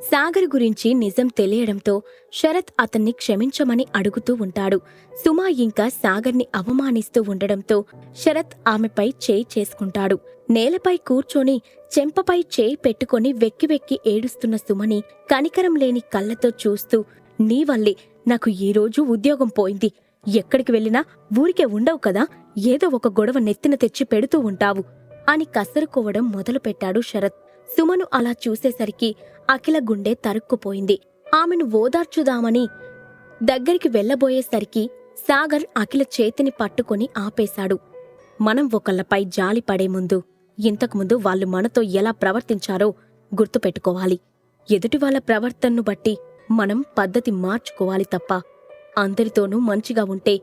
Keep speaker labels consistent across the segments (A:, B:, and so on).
A: సాగర్ గురించి నిజం తెలియడంతో శరత్ అతన్ని క్షమించమని అడుగుతూ ఉంటాడు. సుమ ఇంకా సాగర్ని అవమానిస్తూ ఉండడంతో శరత్ ఆమెపై చేయి చేసుకుంటాడు. నేలపై కూర్చొని చెంపపై చేయి పెట్టుకొని వెక్కి వెక్కి ఏడుస్తున్న సుమని కనికరం లేని కళ్ళతో చూస్తూ, నీ వల్లే నాకు ఈరోజు ఉద్యోగం పోయింది. ఎక్కడికి వెళ్ళినా ఊరికే ఉండవు కదా, ఏదో ఒక గొడవ నెత్తిన తెచ్చి పెడుతూ ఉంటావు అని కసరుకోవడం మొదలుపెట్టాడు శరత్. సుమను అలా చూసేసరికి అఖిల గుండె తరుక్కుపోయింది. ఆమెను ఓదార్చుదామని దగ్గరికి వెళ్లబోయేసరికి సాగర్ అఖిల చేతిని పట్టుకొని ఆపేశాడు. మనం ఒకళ్ళపై జాలి పడే ముందు ఇంతకుముందు వాళ్ళు మనతో ఎలా ప్రవర్తించారో గుర్తుపెట్టుకోవాలి. ఎదుటి వాళ్ళ ప్రవర్తనను బట్టి మనం పద్ధతి మార్చుకోవాలి తప్ప అందరితోనూ మంచిగా ఉంటే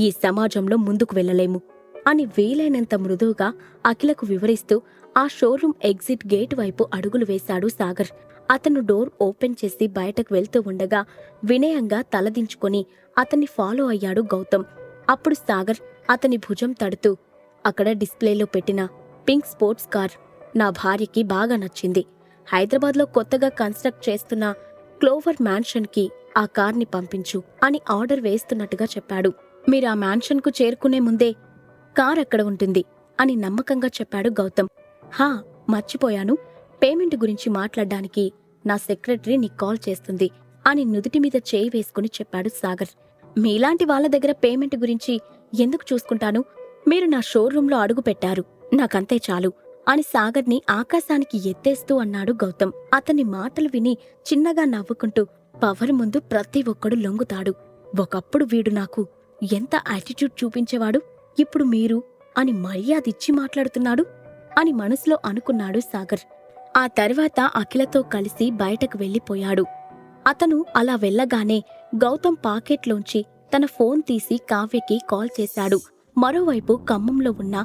A: ఈ సమాజంలో ముందుకు వెళ్ళలేము అని వీలైనంత మృదువుగా అఖిలకు వివరిస్తూ ఆ షోరూం ఎగ్జిట్ గేట్ వైపు అడుగులు వేశాడు సాగర్. అతను డోర్ ఓపెన్ చేసి బయటకు వెళ్తూ ఉండగా వినయంగా తలదించుకొని అతన్ని ఫాలో అయ్యాడు గౌతమ్. అప్పుడు సాగర్ అతని భుజం తడుతూ, అక్కడ డిస్ప్లేలో పెట్టిన పింక్ స్పోర్ట్స్ కార్ నా భార్యకి బాగా నచ్చింది. హైదరాబాద్లో కొత్తగా కన్స్ట్రక్ట్ చేస్తున్న క్లోవర్ మ్యాన్షన్కి ఆ కార్ని పంపించు అని ఆర్డర్ వేస్తున్నట్టుగా చెప్పాడు. మీరు ఆ మ్యాన్షన్కు చేరుకునే ముందే కార్ అక్కడ ఉంటుంది అని నమ్మకంగా చెప్పాడు గౌతమ్. హా, మర్చిపోయాను, పేమెంట్ గురించి మాట్లాడ్డానికి నా సెక్రటరీ నీకు కాల్ చేస్తుంది అని నుదుటి మీద చేయి వేసుకుని చెప్పాడు సాగర్. మీలాంటి వాళ్ళ దగ్గర పేమెంట్ గురించి ఎందుకు చూసుకుంటాను? మీరు నా షోరూంలో అడుగు పెట్టారు, నాకంతే చాలు అని సాగర్ని ఆకాశానికి ఎత్తేస్తూ అన్నాడు గౌతమ్. అతని మాటలు విని చిన్నగా నవ్వుకుంటూ, పవర్ ముందు ప్రతి ఒక్కడు లొంగుతాడు. ఒకప్పుడు వీడు నాకు ఎంత యాటిట్యూడ్ చూపించేవాడు, ఇప్పుడు మీరు అని మర్యాదిచ్చి మాట్లాడుతున్నాడు అని మనసులో అనుకున్నాడు సాగర్. ఆ తర్వాత అఖిలతో కలిసి బయటకు వెళ్లిపోయాడు. అతను అలా వెళ్లగానే గౌతమ్ పాకెట్లోంచి తన ఫోన్ తీసి కావ్యకి కాల్ చేశాడు. మరోవైపు ఖమ్మంలో ఉన్న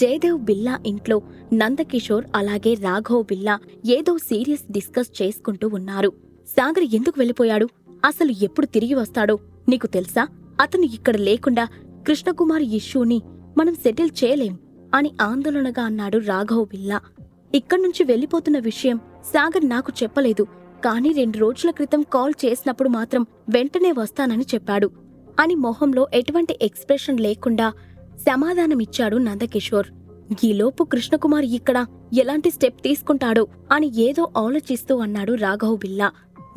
A: జయదేవ్ బిల్లా ఇంట్లో నందకిషోర్ అలాగే రాఘవ్ బిల్లా ఏదో సీరియస్ డిస్కస్ చేసుకుంటూ ఉన్నారు. సాగర్ ఎందుకు వెళ్ళిపోయాడు, అసలు ఎప్పుడు తిరిగి వస్తాడో నీకు తెలుసా? అతను ఇక్కడ లేకుండా కృష్ణకుమార్ ఇష్యూని మనం సెటిల్ చేయలేం అని ఆందోళనగా అన్నాడు రాఘవ్ బిల్లా. ఇక్కడ్నుంచి వెళ్లిపోతున్న విషయం సాగర్ నాకు చెప్పలేదు, కానీ 2 రోజుల క్రితం కాల్ చేసినప్పుడు మాత్రం వెంటనే వస్తానని చెప్పాడు అని మొహంలో ఎటువంటి ఎక్స్ప్రెషన్ లేకుండా సమాధానమిచ్చాడు నందకిషోర్. ఈలోపు కృష్ణకుమార్ ఇక్కడ ఎలాంటి స్టెప్ తీసుకుంటాడో అని ఏదో ఆలోచిస్తూ అన్నాడు రాఘవ్ బిల్లా.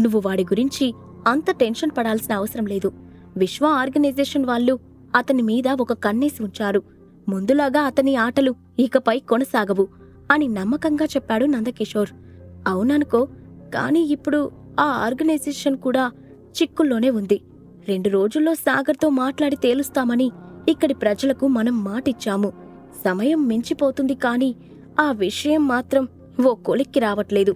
A: నువ్వు వాడి గురించి అంత టెన్షన్ పడాల్సిన అవసరం లేదు. విశ్వ ఆర్గనైజేషన్ వాళ్ళు అతని మీద ఒక కన్నేసి ఉంచారు. ముందులాగా అతని ఆటలు ఇకపై కొనసాగవు అని నమ్మకంగా చెప్పాడు నందకిషోర్. అవుననుకో, కానీ ఇప్పుడు ఆ ఆర్గనైజేషన్ కూడా చిక్కుల్లోనే ఉంది. 2 రోజుల్లో సాగర్తో మాట్లాడి తేలుస్తామని ఇక్కడి ప్రజలకు మనం మాటిచ్చాము. సమయం మించిపోతుంది, కానీ ఆ విషయం మాత్రం ఓ కొలిక్కి రావట్లేదు.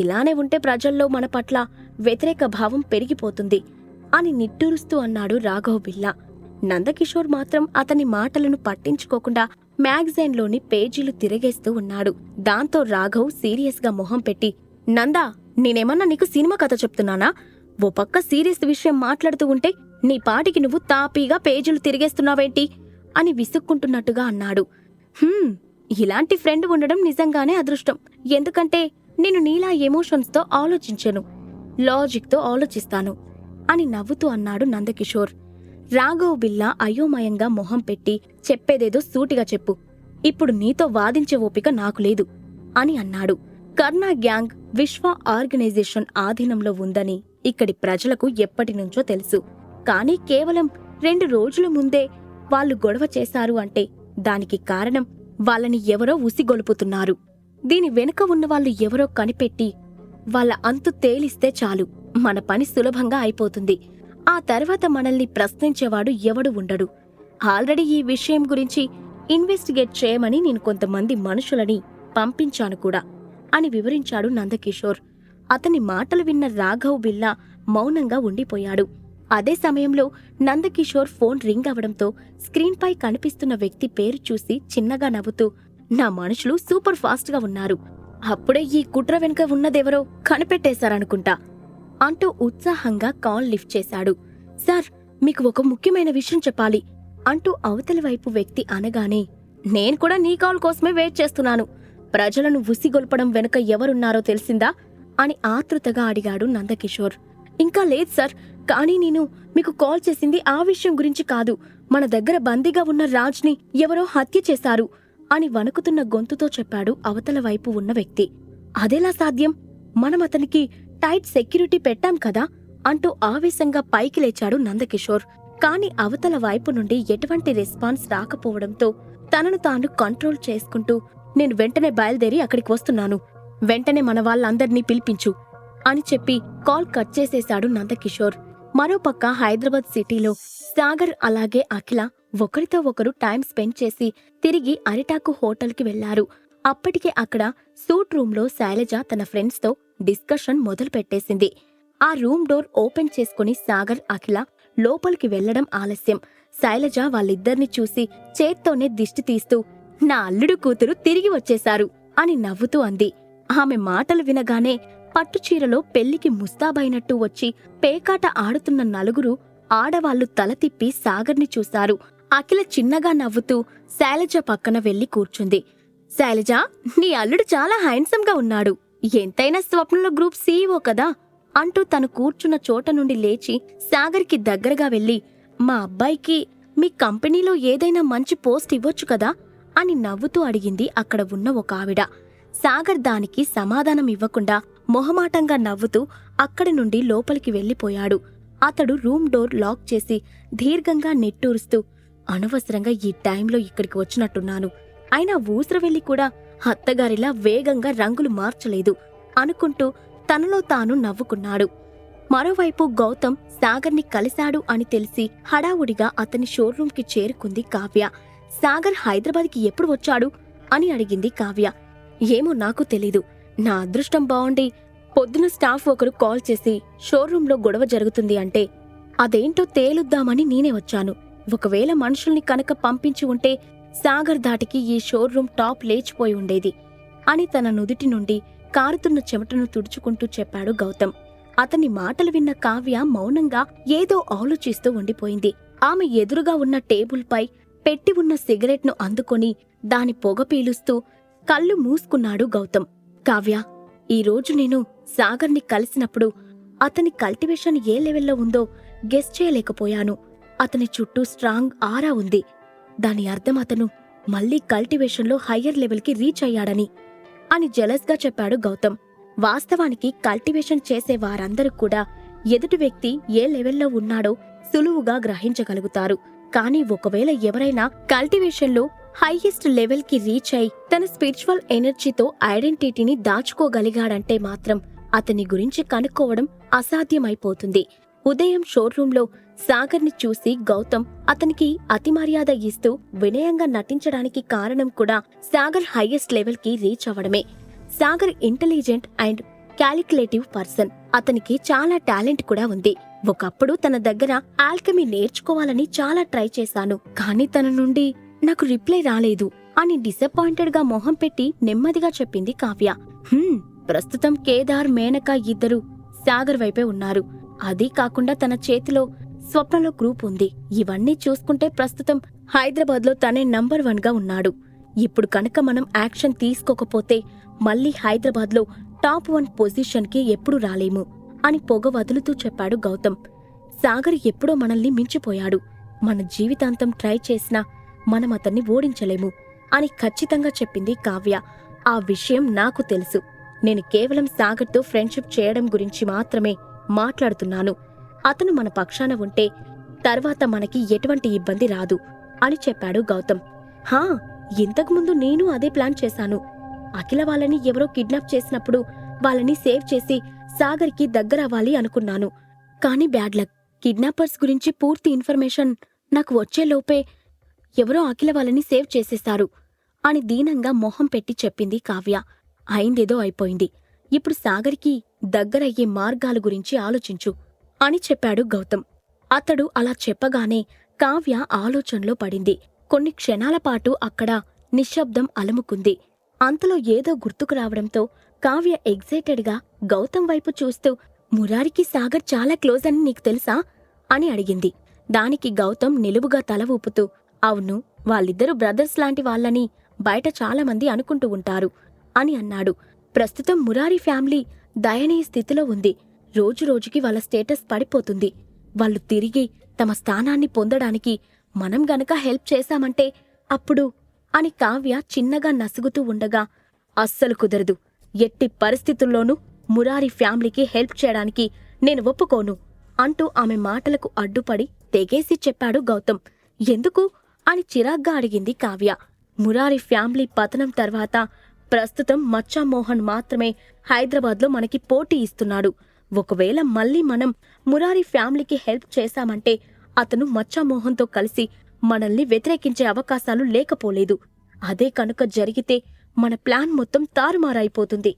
A: ఇలానే ఉంటే ప్రజల్లో మన పట్ల వ్యతిరేక భావం పెరిగిపోతుంది అని నిట్టూరుస్తూ అన్నాడు రాఘవ్ బిల్లా. నందకిషోర్ మాత్రం అతని మాటలను పట్టించుకోకుండా మ్యాగజైన్లోని పేజీలు తిరగేస్తూ ఉన్నాడు. దాంతో రాఘవ్ సీరియస్గా మొహం పెట్టి, నందా, నేనేమన్నా నీకు సినిమా కథ చెప్తున్నానా? ఓ పక్క సీరియస్ విషయం మాట్లాడుతూ ఉంటే నీ పాటికి నువ్వు తాపీగా పేజీలు తిరిగేస్తున్నావేంటి అని విసుక్కుంటున్నట్టుగా అన్నాడు. ఇలాంటి ఫ్రెండ్ ఉండడం నిజంగానే అదృష్టం. ఎందుకంటే నేను నీలా ఎమోషన్స్తో ఆలోచించను, లాజిక్తో ఆలోచిస్తాను అని నవ్వుతూ అన్నాడు నందకిషోర్. రాఘవ్ బిల్లా అయోమయంగా మొహం పెట్టి, చెప్పేదేదో సూటిగా చెప్పు, ఇప్పుడు నీతో వాదించే ఓపిక నాకు లేదు అని అన్నాడు. కర్ణా గ్యాంగ్ విశ్వ ఆర్గనైజేషన్ ఆధీనంలో ఉందని ఇక్కడి ప్రజలకు ఎప్పటినుంచో తెలుసు. కానీ కేవలం 2 రోజుల ముందే వాళ్ళు గొడవ చేశారు అంటే దానికి కారణం వాళ్ళని ఎవరో ఉసిగొలుపుతున్నారు. దీని వెనుక ఉన్నవాళ్లు ఎవరో కనిపెట్టి వాళ్ళ అంతు తేలిస్తే చాలు, మన పని సులభంగా అయిపోతుంది. ఆ తర్వాత మనల్ని ప్రశ్నించేవాడు ఎవడు ఉండడు. ఆల్రెడీ ఈ విషయం గురించి ఇన్వెస్టిగేట్ చేయమని నేను కొంతమంది మనుషులని పంపించాను కూడా అని వివరించాడు నందకిషోర్. అతని మాటలు విన్న రాఘవ్ బిల్లా మౌనంగా ఉండిపోయాడు. అదే సమయంలో నందకిషోర్ ఫోన్ రింగ్ అవడంతో స్క్రీన్పై కనిపిస్తున్న వ్యక్తి పేరు చూసి చిన్నగా నవ్వుతూ, నా మనుషులు సూపర్ ఫాస్ట్గా ఉన్నారు, అప్పుడే ఈ కుట్ర వెనుక ఉన్నదెవరో కనిపెట్టేశారనుకుంటా అంటూ ఉత్సాహంగా కాల్ లిఫ్ట్ చేశాడు. సార్, మీకు ఒక ముఖ్యమైన విషయం చెప్పాలి అంటూ అవతలి వైపు వ్యక్తి అనగానే, నేను కూడా నీ కాల్ కోసమే వెయిట్ చేస్తున్నాను. ప్రజలను ఉసిగొల్పడం వెనుక ఎవరున్నారో తెలిసిందా అని ఆతృతగా అడిగాడు నందకిషోర్. ఇంకా లేదు సార్, కానీ నేను మీకు కాల్ చేసింది ఆ విషయం గురించి కాదు. మన దగ్గర బందీగా ఉన్న రాజ్ని ఎవరో హత్య చేశారు అని వణుకుతున్న గొంతుతో చెప్పాడు అవతల వైపు ఉన్న వ్యక్తి. అదెలా సాధ్యం? మనం అతనికి టైట్ సెక్యూరిటీ పెట్టాం కదా అంటూ ఆవేశంగా పైకి లేచాడు నందకిషోర్. కాని అవతల వైపు నుండి ఎటువంటి రెస్పాన్స్ రాకపోవడంతో తనను తాను కంట్రోల్ చేసుకుంటూ, నేను వెంటనే బయలుదేరి అక్కడికి వస్తున్నాను, వెంటనే మన వాళ్ళందర్నీ పిలిపించు అని చెప్పి కాల్ కట్ చేసేశాడు నందకిషోర్. మరోపక్క హైదరాబాద్ సిటీలో సాగర్ అలాగే అఖిల ఒకరితో ఒకరు టైం స్పెండ్ చేసి తిరిగి అరిటాకు హోటల్కి వెళ్లారు. అప్పటికే అక్కడ సూట్ రూంలో శైలజ తన ఫ్రెండ్స్తో డిస్కషన్ మొదలు పెట్టేసింది. ఆ రూమ్ డోర్ ఓపెన్ చేసుకుని సాగర్ అఖిల లోపలికి వెళ్లడం ఆలస్యం. శైలజ వాళ్ళిద్దరిని చూసి చేత్తోనే దిష్టి తీస్తూ, నా అల్లుడు కూతురు తిరిగి వచ్చేశారు అని నవ్వుతూ అంది. ఆమె మాటలు వినగానే పట్టుచీరలో పెళ్లికి ముస్తాబైనట్టు వచ్చి పేకాట ఆడుతున్న నలుగురు ఆడవాళ్లు తల తిప్పి సాగర్ని చూశారు. అఖిల చిన్నగా నవ్వుతూ శైలజ పక్కన వెళ్లి కూర్చుంది. శైలజ, నీ అల్లుడు చాలా హ్యాండ్సమ్గా ఉన్నాడు. ఎంతైనా స్వప్నలో గ్రూప్ సీఈఓ కదా అంటూ తను కూర్చున్న చోట నుండి లేచి సాగర్కి దగ్గరగా వెళ్లి, మా అబ్బాయికి మీ కంపెనీలో ఏదైనా మంచి పోస్ట్ ఇవ్వొచ్చు కదా అని నవ్వుతూ అడిగింది అక్కడ ఉన్న ఒక ఆవిడ. సాగర్ దానికి సమాధానం ఇవ్వకుండా మొహమాటంగా నవ్వుతూ అక్కడి నుండి లోపలికి వెళ్లిపోయాడు. అతడు రూమ్ డోర్ లాక్ చేసి దీర్ఘంగా నిట్టూరుస్తూ, అనవసరంగా ఈ టైంలో ఇక్కడికి వచ్చినట్టున్నాను, అయినా ఊసర వెళ్లి కూడా అత్తగారిలా వేగంగా రంగులు మార్చలేదు అనుకుంటూ తనలో తాను నవ్వుకున్నాడు. మరోవైపు గౌతమ్ సాగర్ని కలిశాడు అని తెలిసి హడావుడిగా అతని షోరూంకి చేరుకుంది కావ్య. సాగర్ హైదరాబాద్కి ఎప్పుడు వచ్చాడు అని అడిగింది కావ్య. ఏమో నాకు తెలీదు. నా అదృష్టం బావుండి పొద్దున స్టాఫ్ ఒకరు కాల్ చేసి షోరూంలో గొడవ జరుగుతుంది అంటే అదేంటో తేలుద్దామని నేనే వచ్చాను. ఒకవేళ మనుషుల్ని కనుక పంపించి ఉంటే సాగర్ ధాటికి ఈ షోరూం టాప్ లేచిపోయి ఉండేది అని తన నుదిటి నుండి కారుతున్న చెమటను తుడుచుకుంటూ చెప్పాడు గౌతమ్. అతని మాటలు విన్న కావ్య మౌనంగా ఏదో ఆలోచిస్తూ ఉండిపోయింది. ఆమె ఎదురుగా ఉన్న టేబుల్పై పెట్టి ఉన్న సిగరెట్ను అందుకొని దాని పొగ పీలుస్తూ కళ్ళు మూసుకున్నాడు గౌతమ్. కావ్య, ఈరోజు నేను సాగర్ని కలిసినప్పుడు అతని కల్టివేషన్ ఏ లెవెల్లో ఉందో గెస్ చేయలేకపోయాను. అతని చుట్టూ స్ట్రాంగ్ ఆరా ఉంది. దాని అర్థం అతను మళ్లీ కల్టివేషన్లో హయ్యర్ లెవెల్కి రీచ్ అయ్యాడని అని జెలస్గా చెప్పాడు గౌతమ్. వాస్తవానికి కల్టివేషన్ చేసే వారందరూ కూడా ఎదుటి వ్యక్తి ఏ లెవెల్లో ఉన్నాడో సులువుగా గ్రహించగలుగుతారు. కానీ ఒకవేళ ఎవరైనా కల్టివేషన్లో హైయెస్ట్ లెవెల్కి రీచ్ అయి తన స్పిరిచువల్ ఎనర్జీతో ఐడెంటిటీని దాచుకోగలిగాడంటే మాత్రం అతని గురించి కనుక్కోవడం అసాధ్యమైపోతుంది. ఉదయం షోరూంలో సాగర్ని చూసి గౌతమ్ అతనికి అతి మర్యాద ఇస్తూ వినయంగా నటించడానికి కారణం కూడా సాగర్ హైయెస్ట్ లెవెల్కి రీచ్ అవడమే. Sagar intelligent and calculative person. అతనికి చాలా టాలెంట్ కూడా ఉంది. ఒకప్పుడు తన దగ్గర ఆల్కెమీ నేర్చుకోవాలని చాలా ట్రై చేశాను, కానీ తన నుండి నాకు రిప్లై రాలేదు అని డిసప్పాయింటెడ్ గా మొహం పెట్టి నెమ్మదిగా చెప్పింది కావ్య. ప్రస్తుతం కేదార్, మేనక ఇద్దరు సాగర్ వైపే ఉన్నారు. అదీ కాకుండా తన చేతిలో స్వప్నలో గ్రూప్ ఉంది. ఇవన్నీ చూసుకుంటే ప్రస్తుతం హైదరాబాద్లో తనే నంబర్ 1 గా ఉన్నాడు. ఇప్పుడు కనుక మనం యాక్షన్ తీసుకోకపోతే మళ్లీ హైదరాబాద్లో టాప్ 1 పొజిషన్కి ఎప్పుడూ రాలేము అని పొగ వదులుతూ చెప్పాడు గౌతమ్. సాగర్ ఎప్పుడో మనల్ని మించిపోయాడు. మన జీవితాంతం ట్రై చేసినా మనం అతన్ని ఓడించలేము అని ఖచ్చితంగా చెప్పింది కావ్య. ఆ విషయం నాకు తెలుసు. నేను కేవలం సాగర్తో ఫ్రెండ్షిప్ చేయడం గురించి మాత్రమే మాట్లాడుతున్నాను. అతను మన పక్షాన ఉంటే తర్వాత మనకి ఎటువంటి ఇబ్బంది రాదు అని చెప్పాడు గౌతమ్. హా, ఇంతకుముందు నేను అదే ప్లాన్ చేశాను. అఖిల వాళ్ళని ఎవరో కిడ్నాప్ చేసినప్పుడు వాళ్ళని సేవ్ చేసి సాగర్కి దగ్గరవ్వాలి అనుకున్నాను. కానీ బ్యాడ్ లక్. కిడ్నాపర్స్ గురించి పూర్తి ఇన్ఫర్మేషన్ నాకు వచ్చేలోపే ఎవరో అఖిల వాళ్ళని సేవ్ చేసేశారు అని దీనంగా మొహం పెట్టి చెప్పింది కావ్య. అయిందేదో అయిపోయింది. ఇప్పుడు సాగర్కి దగ్గరయ్యే మార్గాల గురించి ఆలోచించు అని చెప్పాడు గౌతమ్. అతడు అలా చెప్పగానే కావ్య ఆలోచనలో పడింది. కొన్ని క్షణాల పాటు అక్కడ నిశ్శబ్దం అలముకుంది. అంతలో ఏదో గుర్తుకు రావడంతో కావ్య ఎగ్జైటెడ్గా గౌతమ్ వైపు చూస్తూ, మురారికి సాగర్ చాలా క్లోజ్ అని నీకు తెలుసా అని అడిగింది. దానికి గౌతమ్ నిలువుగా తల ఊపుతూ, అవును, వాళ్ళిద్దరూ బ్రదర్స్ లాంటి వాళ్ళని బయట చాలామంది అనుకుంటూ ఉంటారు అని అన్నాడు. ప్రస్తుతం మురారి ఫ్యామిలీ దయనీయ స్థితిలో ఉంది. రోజురోజుకి వాళ్ళ స్టేటస్ పడిపోతుంది. వాళ్ళు తిరిగి తమ స్థానాన్ని పొందడానికి మనం గనక హెల్ప్ చేశామంటే అప్పుడు అని కావ్య చిన్నగా నసుగుతూ ఉండగా, అస్సలు కుదరదు. ఎట్టి పరిస్థితుల్లోనూ మురారి ఫ్యామిలీకి హెల్ప్ చేయడానికి నేను ఒప్పుకోను అంటూ ఆమె మాటలకు అడ్డుపడి తెగేసి చెప్పాడు గౌతమ్. ఎందుకు అని చిరాగ్గా అడిగింది కావ్య. మురారి ఫ్యామిలీ పతనం తర్వాత ప్రస్తుతం మచ్చామోహన్ మాత్రమే హైదరాబాద్లో మనకి పోటీ ఇస్తున్నాడు. ఒకవేళ మళ్ళీ మనం మురారి ఫ్యామిలీకి హెల్ప్ చేశామంటే అతను మచ్చామోహన్తో కలిసి మనల్ని వ్యతిరేకించే అవకాశాలు లేకపోలేదు. అదే కనుక జరిగితే మన ప్లాన్ మొత్తం తారుమారైపోతుంది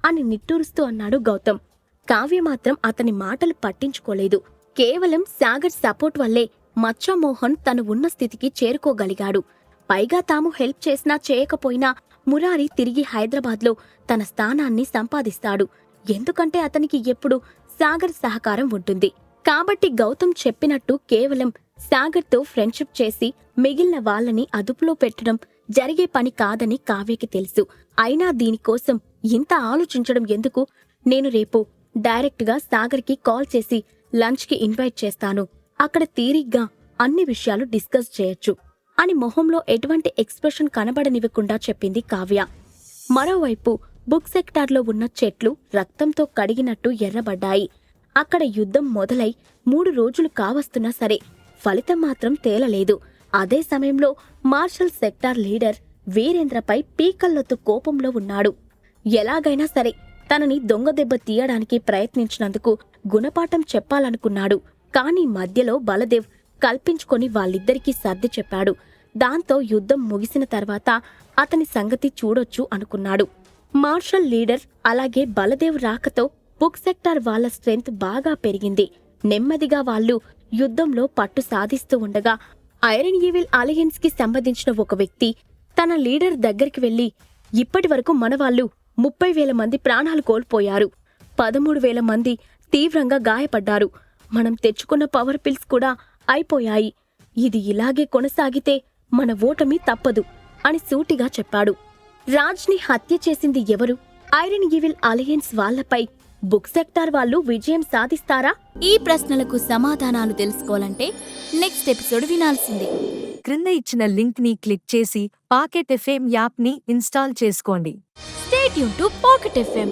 A: అని నిట్టూరుస్తూ అన్నాడు గౌతమ్. కావ్య మాత్రం అతని మాటలు పట్టించుకోలేదు. కేవలం సాగర్ సపోర్ట్ వల్లే మచ్చామోహన్ తను ఉన్న స్థితికి చేరుకోగలిగాడు. పైగా తాము హెల్ప్ చేసినా చేయకపోయినా మురారి తిరిగి హైదరాబాద్లో తన స్థానాన్ని సంపాదిస్తాడు. ఎందుకంటే అతనికి ఎప్పుడు సాగర్ సహకారం ఉంటుంది. కాబట్టి గౌతమ్ చెప్పినట్టు కేవలం సాగర్తో ఫ్రెండ్షిప్ చేసి మిగిలిన వాళ్ళని అదుపులో పెట్టడం జరిగే పని కాదని కావ్యకి తెలుసు. అయినా దీనికోసం ఇంత ఆలోచించడం ఎందుకు? నేను రేపు డైరెక్ట్గా సాగర్కి కాల్ చేసి లంచ్కి ఇన్వైట్ చేస్తాను. అక్కడ తీరిగ్గా అన్ని విషయాలు డిస్కస్ చేయొచ్చు అని మొహంలో ఎటువంటి ఎక్స్ప్రెషన్ కనబడనివ్వకుండా చెప్పింది కావ్య. మరోవైపు బుక్ సెక్టార్లో ఉన్న చెట్లు రక్తంతో కడిగినట్టు ఎర్రబడ్డాయి. అక్కడ యుద్ధం మొదలై 3 రోజులు కావస్తున్నా సరే ఫలితం మాత్రం తేలలేదు. అదే సమయంలో మార్షల్ సెక్టార్ లీడర్ వీరేంద్రపై పీకల్లోతు కోపంలో ఉన్నాడు. ఎలాగైనా సరే తనని దొంగదెబ్బ తీయడానికి ప్రయత్నించినందుకు గుణపాఠం చెప్పాలనుకున్నాడు. కాని మధ్యలో బలదేవ్ కల్పించుకొని వాళ్ళిద్దరికీ సర్ది చెప్పాడు. దాంతో యుద్ధం ముగిసిన తర్వాత అతని సంగతి చూడొచ్చు అనుకున్నాడు. మార్షల్ లీడర్ అలాగే బలదేవ్ రాకతో బుక్ సెక్టార్ వాళ్ల స్ట్రెంత్ బాగా పెరిగింది. నెమ్మదిగా వాళ్ళు యుద్ధంలో పట్టు సాధిస్తూ ఉండగా ఐరన్ ఈవిల్ అలయన్స్ కి సంబంధించిన ఒక వ్యక్తి తన లీడర్ దగ్గరికి వెళ్లి, ఇప్పటివరకు మనవాళ్లు 30,000 మంది ప్రాణాలు కోల్పోయారు, 13,000 మంది తీవ్రంగా గాయపడ్డారు, మనం తెచ్చుకున్న పవర్ పిల్స్ కూడా అయిపోయాయి, ఇది ఇలాగే కొనసాగితే మన ఓటమి తప్పదు అని సూటిగా చెప్పాడు. రాజ్ని హత్య చేసింది ఎవరు? ఐరన్ ఈవిల్ అలయన్స్ వాళ్లపై బుక్ సెక్టార్ వాళ్ళు విజయం సాధిస్తారా?
B: ఈ ప్రశ్నలకు సమాధానాలు తెలుసుకోవాలంటే నెక్స్ట్ ఎపిసోడ్ వినాల్సిందే.
C: క్రింద ఇచ్చిన లింక్ ని క్లిక్ చేసి పాకెట్ ఎఫ్ఎం యాప్ ని ఇన్స్టాల్ చేసుకోండి.
B: Stay tune to pocket FM.